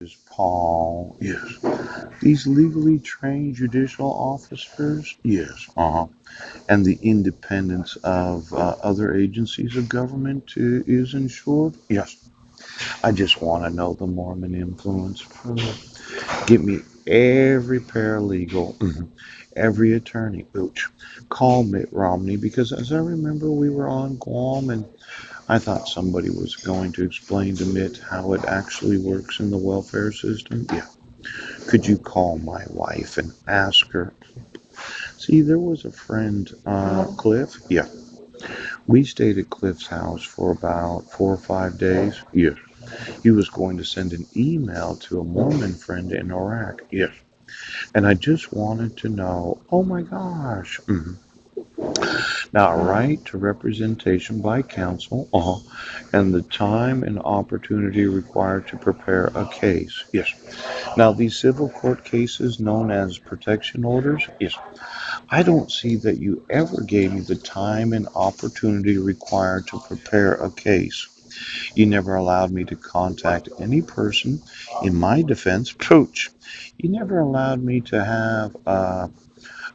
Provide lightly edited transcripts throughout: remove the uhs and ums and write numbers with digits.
is Paul. Yes. These legally trained judicial officers. Yes. And the independence of other agencies of government is ensured. Yes. I just want to know the Mormon influence. Get me every paralegal, every attorney. Ooch. Call Mitt Romney because as I remember, we were on Guam and I thought somebody was going to explain to Mitt how it actually works in the welfare system. Yeah. Could you call my wife and ask her? See, there was a friend, Cliff. Yeah. We stayed at Cliff's house for about 4 or 5 days. Yes. He was going to send an email to a Mormon friend in Iraq. Yes. And I just wanted to know, oh my gosh. Now, right to representation by counsel, and the time and opportunity required to prepare a case. Yes. Now, these civil court cases known as protection orders, yes. I don't see that you ever gave me the time and opportunity required to prepare a case. You never allowed me to contact any person in my defense. Pooch. You never allowed me to have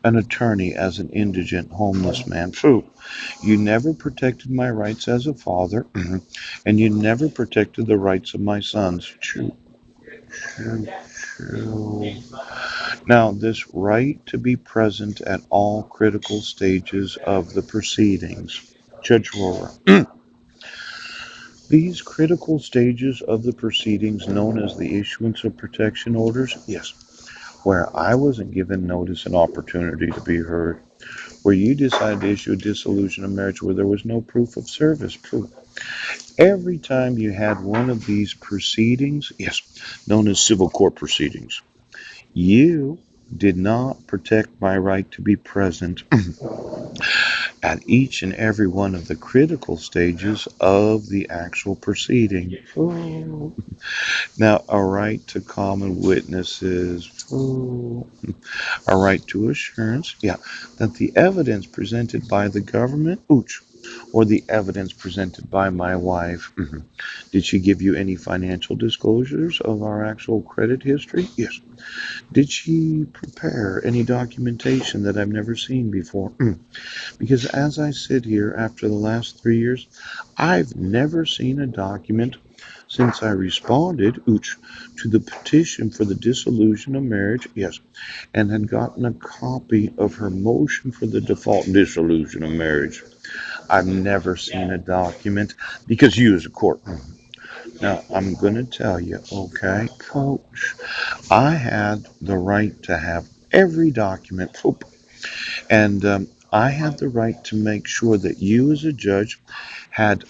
an attorney as an indigent homeless man. Pooh. You never protected my rights as a father, and you never protected the rights of my sons. Choo, choo, choo. Now, this right to be present at all critical stages of the proceedings. Judge Rohrer. These critical stages of the proceedings, known as the issuance of protection orders, yes, where I wasn't given notice and opportunity to be heard, where you decided to issue a dissolution of marriage where there was no proof of service. Proof. Every time you had one of these proceedings, yes, known as civil court proceedings, you did not protect my right to be present at each and every one of the critical stages of the actual proceeding. Oh. Now, a right to common witnesses, a right to assurance, yeah, that the evidence presented by the government, ooch, or the evidence presented by my wife. Did she give you any financial disclosures of our actual credit history? Yes. Did she prepare any documentation that I've never seen before? Because as I sit here after the last 3 years, I've never seen a document since I responded, ooch, to the petition for the dissolution of marriage, yes, and had gotten a copy of her motion for the default dissolution of marriage. I've never seen a document because you as a court. Now, I'm going to tell you, okay, coach, I had the right to have every document, and I had the right to make sure that you as a judge had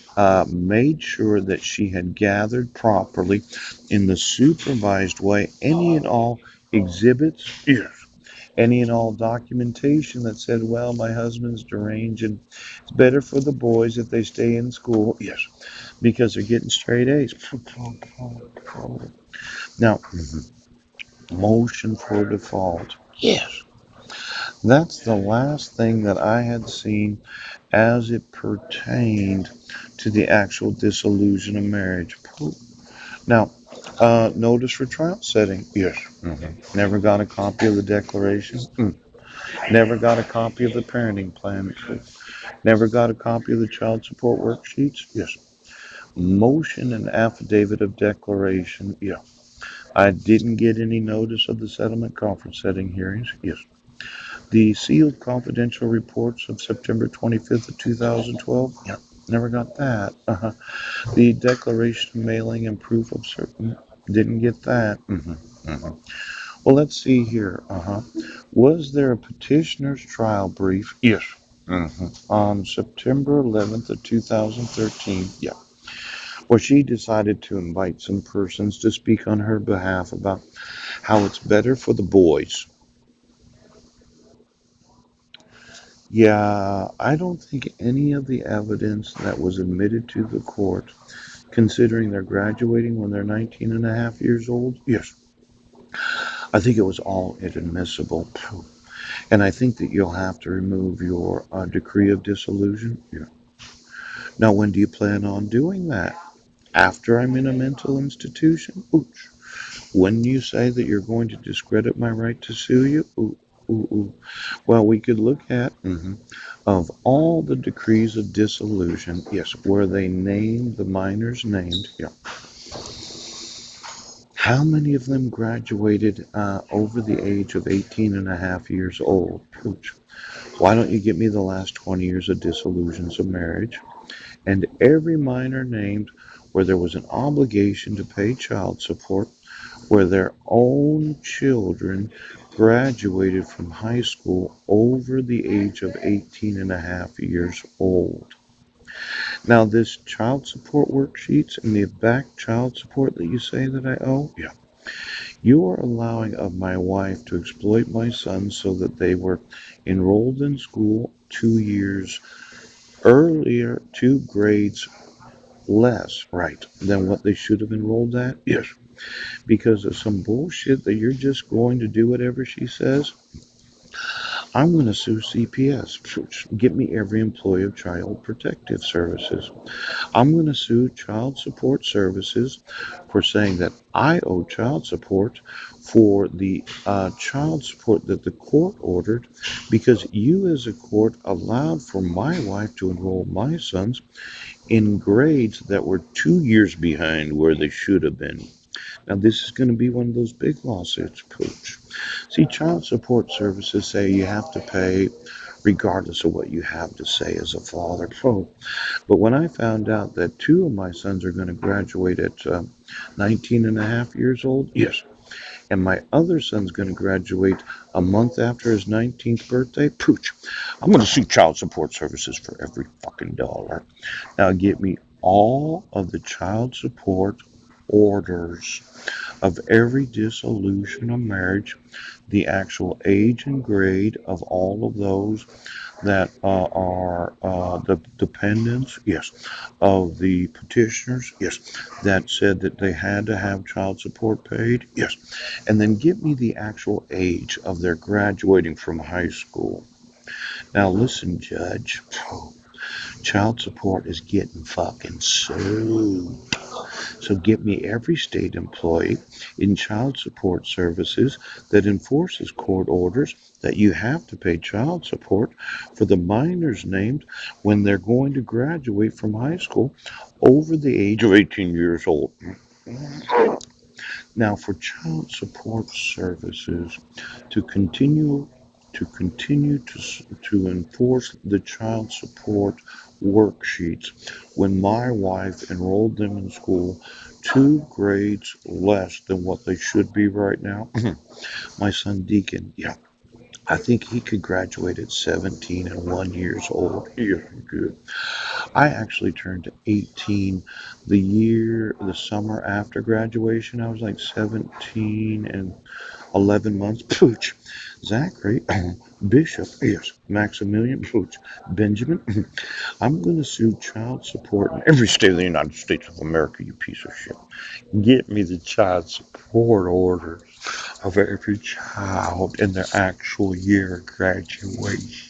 made sure that she had gathered properly in the supervised way any and all exhibits, yes, any and all documentation that said, well, my husband's deranged and it's better for the boys if they stay in school. Yes, because they're getting straight A's. Now, motion for default. Yes, that's the last thing that I had seen as it pertained to the actual dissolution of marriage. Now, notice for trial setting. Yes. Never got a copy of the declaration. Never got a copy of the parenting plan. Never got a copy of the child support worksheets. Yes. Motion and affidavit of declaration. Yeah. I didn't get any notice of the settlement conference setting hearings. Yes. The sealed confidential reports of September 25th of 2012. Yeah. Never got that. The declaration of mailing and proof of certain. Didn't get that. Well, let's see here. Was there a petitioner's trial brief? Yes. On September 11th of 2013. Yeah. Where she decided to invite some persons to speak on her behalf about how it's better for the boys. Yeah, I don't think any of the evidence that was admitted to the court, considering they're graduating when they're 19 and a half years old, yes, I think it was all inadmissible. And I think that you'll have to remove your decree of dissolution. Yeah. Now, when do you plan on doing that? After I'm in a mental institution? Ooch. When you say that you're going to discredit my right to sue you, ooh, ooh, ooh. Well, we could look at of all the decrees of dissolution, yes, where they named the minors named, yeah. How many of them graduated over the age of 18 and a half years old? Pooch. Why don't you give me the last 20 years of dissolutions of marriage? And every minor named where there was an obligation to pay child support, where their own children graduated from high school over the age of 18 and a half years old. Now, this child support worksheets and the back child support that you say that I owe, yeah, you are allowing of my wife to exploit my sons so that they were enrolled in school 2 years earlier, 2 grades less, right, than what they should have enrolled at? Yes. Because of some bullshit that you're just going to do whatever she says? I'm going to sue CPS. Get me every employee of Child Protective Services. I'm going to sue Child Support Services for saying that I owe child support for the child support that the court ordered because you as a court allowed for my wife to enroll my sons in grades that were 2 years behind where they should have been. Now, this is going to be one of those big lawsuits, Pooch. See, child support services say you have to pay regardless of what you have to say as a father. Oh, but when I found out that two of my sons are going to graduate at 19 and a half years old, yes, and my other son's going to graduate a month after his 19th birthday, Pooch, I'm going to sue child support services for every fucking dollar. Now, get me all of the child support orders of every dissolution of marriage, the actual age and grade of all of those that are the dependents, yes, of the petitioners, yes, that said that they had to have child support paid, yes, and then give me the actual age of their graduating from high school. Now listen, Judge, child support is getting fucking sued. So get me every state employee in child support services that enforces court orders that you have to pay child support for the minors named when they're going to graduate from high school over the age of 18 years old. Now, for child support services to continue to enforce the child support worksheets when my wife enrolled them in school 2 grades less than what they should be right now. My son Deacon, yeah, I think he could graduate at 17 and 1 years old. Yeah, good. I actually turned 18 the summer after graduation. I was like 17 and 11 months. Pooch. Zachary, Bishop, yes, Maximilian, Pooch, Benjamin. I'm going to sue child support in every state of the United States of America, you piece of shit. Get me the child support orders of every child in their actual year of graduation.